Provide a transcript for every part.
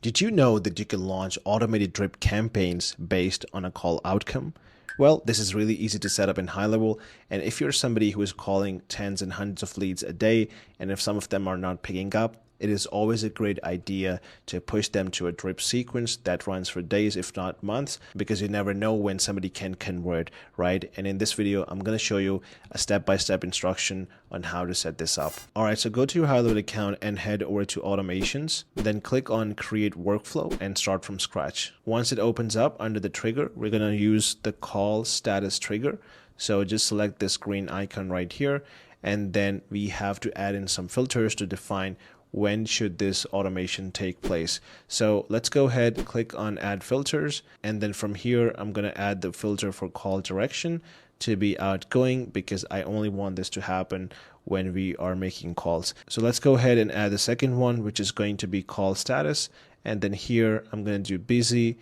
Did you know that you can launch automated drip campaigns based on a call outcome? Well, this is really easy to set up in HighLevel, and if you're somebody who is calling tens and hundreds of leads a day, and if some of them are not picking up, it is always a great idea to push them to a drip sequence that runs for days, if not months, because you never know when somebody can convert, right? And in this video, I'm going to show you a step-by-step instruction on how to set this up. All right, so go to your HighLevel account and head over to automations, then click on create workflow and start from scratch. Once it opens up under the trigger, we're going to use the call status trigger. So just select this green icon right here, and then we have to add in some filters to define when should this automation take place. So let's go ahead, click on add filters, and then from here I'm going to add the filter for call direction to be outgoing, because I only want this to happen when we are making calls. So let's go ahead and add the second one, which is going to be call status, and then here I'm going to do busy,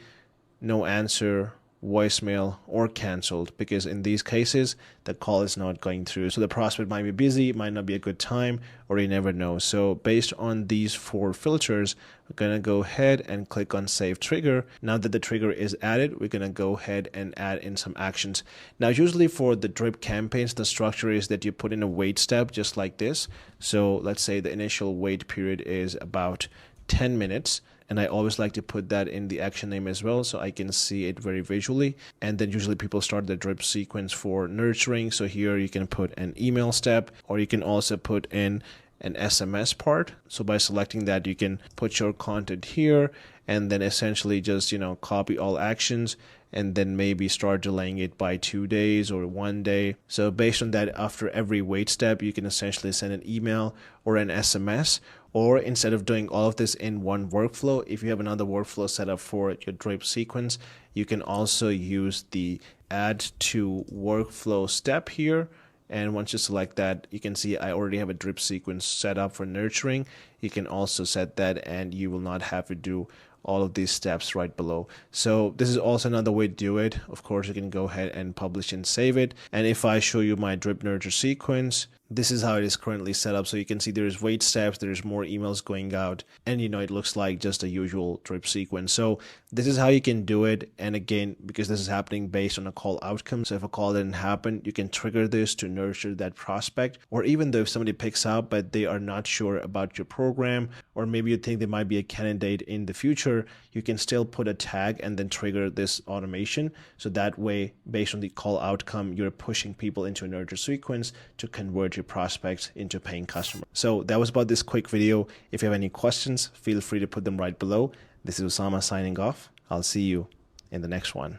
no answer, voicemail, or canceled, because in these cases the call is not going through. So the prospect might be busy, might not be a good time, or you never know. So based on these four filters, we're going to go ahead and click on save trigger. Now that the trigger is added, we're going to go ahead and add in some actions. Now usually for the drip campaigns, the structure is that you put in a wait step just like this. So let's say the initial wait period is about 10 minutes. And I always like to put that in the action name as well, so I can see it very visually. And then usually people start the drip sequence for nurturing. So here you can put an email step, or you can also put in an SMS part. So by selecting that, you can put your content here and then essentially just, copy all actions and then maybe start delaying it by 2 days or 1 day. So based on that, after every wait step, you can essentially send an email or an SMS. Or instead of doing all of this in one workflow, if you have another workflow set up for your drip sequence, you can also use the add to workflow step here. And once you select that, you can see I already have a drip sequence set up for nurturing. You can also set that, and you will not have to do all of these steps right below. So this is also another way to do it. Of course, you can go ahead and publish and save it. And if I show you my drip nurture sequence, this is how it is currently set up. So you can see there's wait steps, there's more emails going out, and it looks like just a usual drip sequence. So this is how you can do it. And again, because this is happening based on a call outcome, so if a call didn't happen, you can trigger this to nurture that prospect. Or even though if somebody picks up but they are not sure about your program, or maybe you think they might be a candidate in the future, you can still put a tag and then trigger this automation. So that way, based on the call outcome, you're pushing people into a nurture sequence to convert your prospects into paying customers. So that was about this quick video. If you have any questions, feel free to put them right below. This is Usama signing off. I'll see you in the next one.